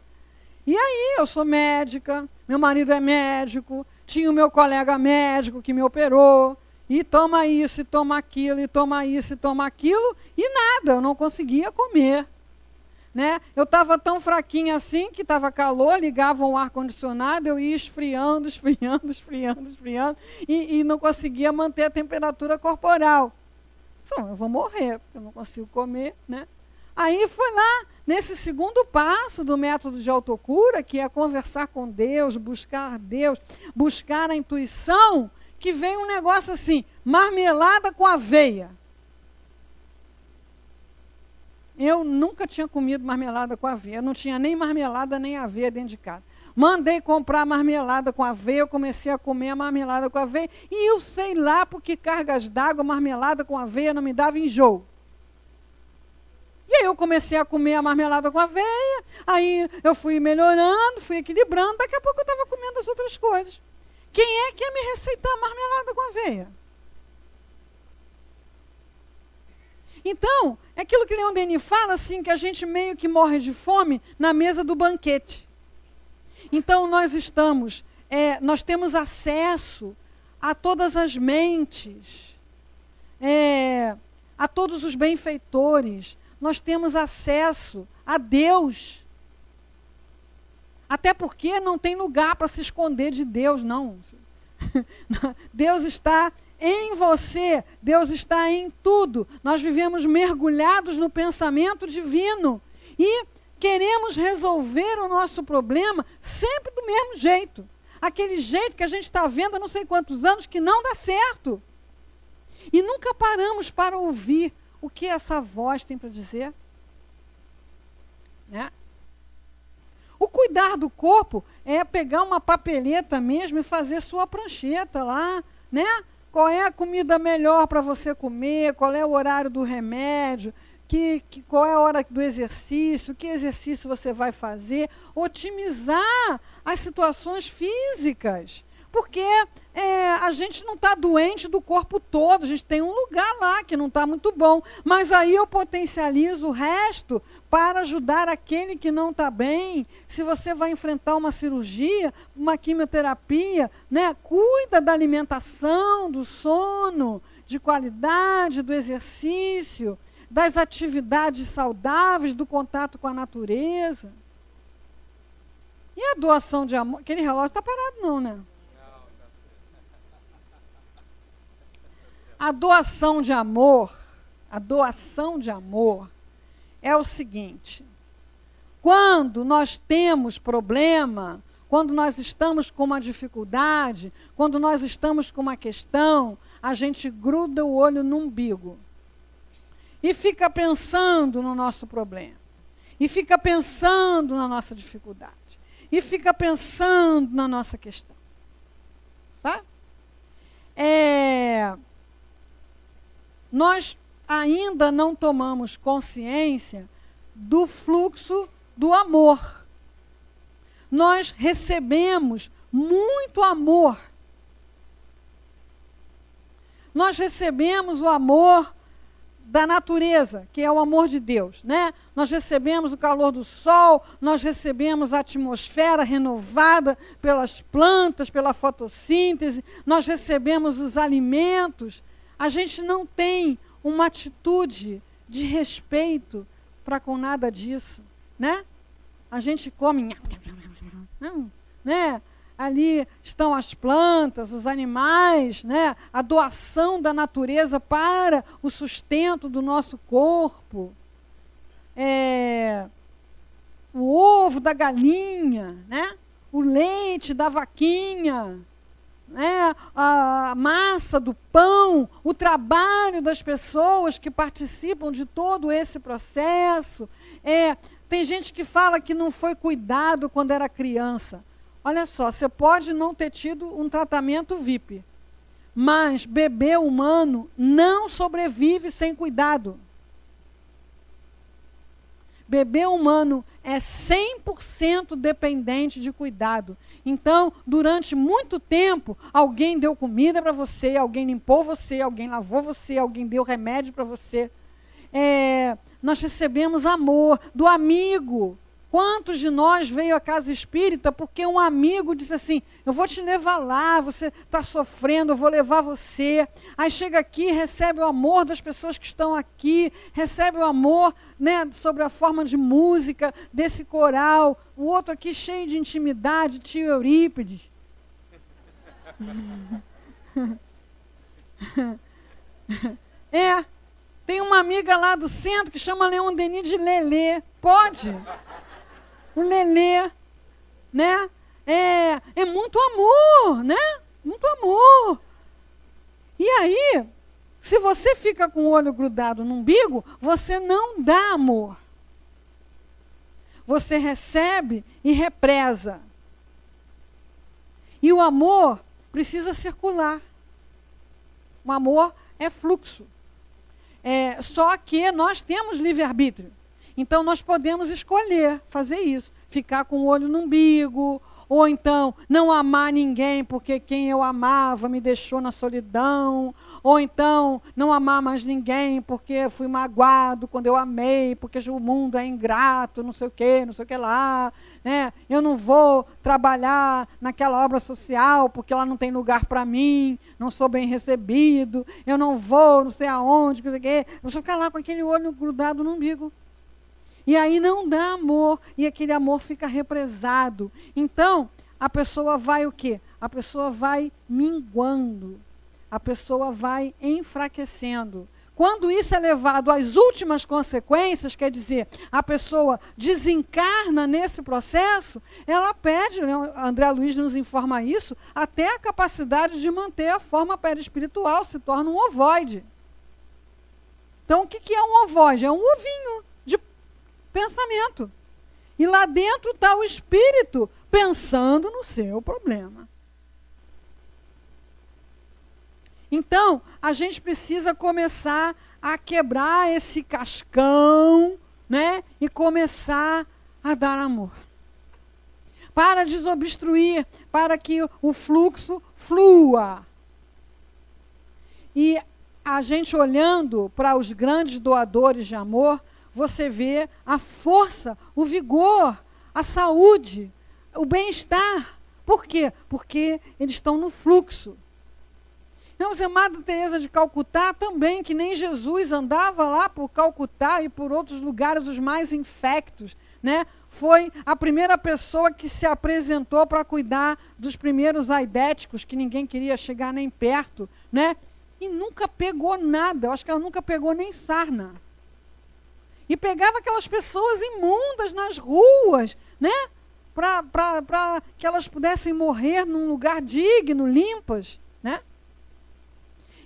E aí, eu sou médica, meu marido é médico, tinha o meu colega médico que me operou, e toma isso, e toma aquilo, e toma isso, e toma aquilo, e nada, eu não conseguia comer. Né? Eu estava tão fraquinha assim, que estava calor, ligavam o ar-condicionado, eu ia esfriando, esfriando, esfriando, esfriando, e não conseguia manter a temperatura corporal. Então, eu vou morrer, porque eu não consigo comer. Né? Aí foi lá, nesse segundo passo do método de autocura, que é conversar com Deus, buscar a intuição, que veio um negócio assim, marmelada com aveia. Eu nunca tinha comido marmelada com aveia, não tinha nem marmelada nem aveia dentro de casa. Mandei comprar marmelada com aveia, eu comecei a comer a marmelada com aveia, e eu sei lá por que cargas d'água, marmelada com aveia não me dava enjoo. E aí eu comecei a comer a marmelada com aveia, aí eu fui melhorando, fui equilibrando, daqui a pouco eu estava comendo as outras coisas. Quem é que ia me receitar marmelada com aveia? Então, é aquilo que Leon Denis fala, assim, que a gente meio que morre de fome na mesa do banquete. Então, nós temos acesso a todas as mentes, a todos os benfeitores, nós temos acesso a Deus. Até porque não tem lugar para se esconder de Deus, não. Deus está em você, Deus está em tudo. Nós vivemos mergulhados no pensamento divino e queremos resolver o nosso problema sempre do mesmo jeito. Aquele jeito que a gente está vendo há não sei quantos anos que não dá certo. E nunca paramos para ouvir o que essa voz tem para dizer. Né? O cuidar do corpo é pegar uma papeleta mesmo e fazer sua prancheta lá, né? Qual é a comida melhor para você comer, qual é o horário do remédio, qual é a hora do exercício, que exercício você vai fazer, otimizar as situações físicas. Porque a gente não está doente do corpo todo, a gente tem um lugar lá que não está muito bom, mas aí eu potencializo o resto para ajudar aquele que não está bem. Se você vai enfrentar uma cirurgia, uma quimioterapia, né, cuida da alimentação, do sono, de qualidade, do exercício, das atividades saudáveis, do contato com a natureza. E a doação de amor? Aquele relógio está parado não, né? A doação de amor é o seguinte: quando nós temos problema, quando nós estamos com uma dificuldade, quando nós estamos com uma questão, a gente gruda o olho no umbigo e fica pensando no nosso problema, e fica pensando na nossa dificuldade, e fica pensando na nossa questão. Sabe? Nós ainda não tomamos consciência do fluxo do amor. Nós recebemos muito amor. Nós recebemos o amor da natureza, que é o amor de Deus, né? Nós recebemos o calor do sol, nós recebemos a atmosfera renovada pelas plantas, pela fotossíntese, nós recebemos os alimentos. A gente não tem uma atitude de respeito para com nada disso, né? A gente come, né? Ali estão as plantas, os animais, né? A doação da natureza para o sustento do nosso corpo. O ovo da galinha, né? O leite da vaquinha, né? A massa do pão, o trabalho das pessoas que participam de todo esse processo. Tem gente que fala que não foi cuidado quando era criança. Olha só, você pode não ter tido um tratamento VIP, mas bebê humano não sobrevive sem cuidado. Bebê humano é 100% dependente de cuidado. Então, durante muito tempo, alguém deu comida para você, alguém limpou você, alguém lavou você, alguém deu remédio para você. Nós recebemos amor do amigo. Quantos de nós veio à casa espírita porque um amigo disse assim: eu vou te levar lá, você está sofrendo, eu vou levar você. Aí chega aqui, recebe o amor das pessoas que estão aqui, recebe o amor, né, sobre a forma de música desse coral. O outro aqui cheio de intimidade, tio Eurípides. Tem uma amiga lá do centro que chama Leon Denis de Lelê. Pode? O Lelê, né? É muito amor, né? Muito amor. E aí, se você fica com o olho grudado no umbigo, você não dá amor. Você recebe e represa. E o amor precisa circular. O amor é fluxo. Só que nós temos livre-arbítrio. Então, nós podemos escolher fazer isso. Ficar com o olho no umbigo, ou então não amar ninguém porque quem eu amava me deixou na solidão, ou então não amar mais ninguém porque fui magoado quando eu amei, porque o mundo é ingrato, não sei o que lá, né? Eu não vou trabalhar naquela obra social porque ela não tem lugar para mim, não sou bem recebido, eu não vou não sei aonde, não sei o quê. Eu vou ficar lá com aquele olho grudado no umbigo. E aí não dá amor, e aquele amor fica represado. Então, a pessoa vai o quê? A pessoa vai minguando, a pessoa vai enfraquecendo. Quando isso é levado às últimas consequências, quer dizer, a pessoa desencarna nesse processo, ela perde, né, André Luiz nos informa isso, até a capacidade de manter a forma perispiritual, se torna um ovoide. Então, o que é um ovoide? É um ovinho de pensamento. E lá dentro está o espírito pensando no seu problema. Então, a gente precisa começar a quebrar esse cascão, né? E começar a dar amor. Para desobstruir, para que o fluxo flua. E a gente olhando para os grandes doadores de amor, você vê a força, o vigor, a saúde, o bem-estar. Por quê? Porque eles estão no fluxo. Então, a Madre Teresa de Calcutá também, que nem Jesus andava lá por Calcutá e por outros lugares os mais infectos, né? Foi a primeira pessoa que se apresentou para cuidar dos primeiros aidéticos, que ninguém queria chegar nem perto, né? E nunca pegou nada, eu acho que ela nunca pegou nem sarna. E pegava aquelas pessoas imundas nas ruas, né? Para que elas pudessem morrer num lugar digno, limpas, né?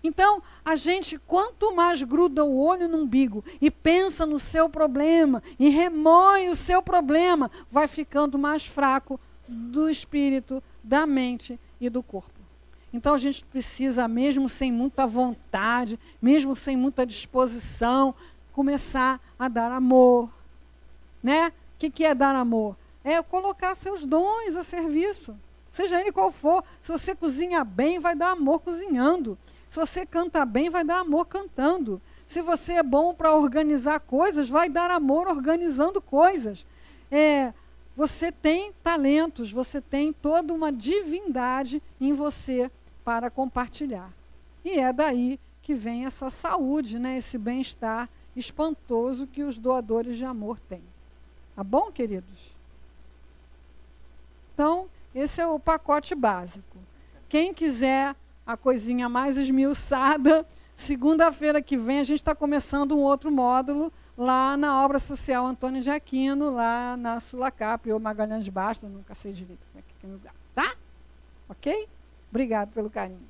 Então, a gente, quanto mais gruda o olho no umbigo e pensa no seu problema, e remoe o seu problema, vai ficando mais fraco do espírito, da mente e do corpo. Então, a gente precisa, mesmo sem muita vontade, mesmo sem muita disposição, começar a dar amor. Né? O que é dar amor? É colocar seus dons a serviço, seja ele qual for. Se você cozinha bem, vai dar amor cozinhando. Se você canta bem, vai dar amor cantando. Se você é bom para organizar coisas, vai dar amor organizando coisas. Você tem talentos, você tem toda uma divindade em você para compartilhar. E é daí que vem essa saúde, né, esse bem-estar espantoso que os doadores de amor têm. Tá bom, queridos? Então, esse é o pacote básico. Quem quiser a coisinha mais esmiuçada, segunda-feira que vem a gente está começando um outro módulo lá na Obra Social Antônio de Aquino, lá na Sulacap, ou Magalhães Bastos, nunca sei direito como é que tem lugar. Tá? Ok? Obrigado pelo carinho.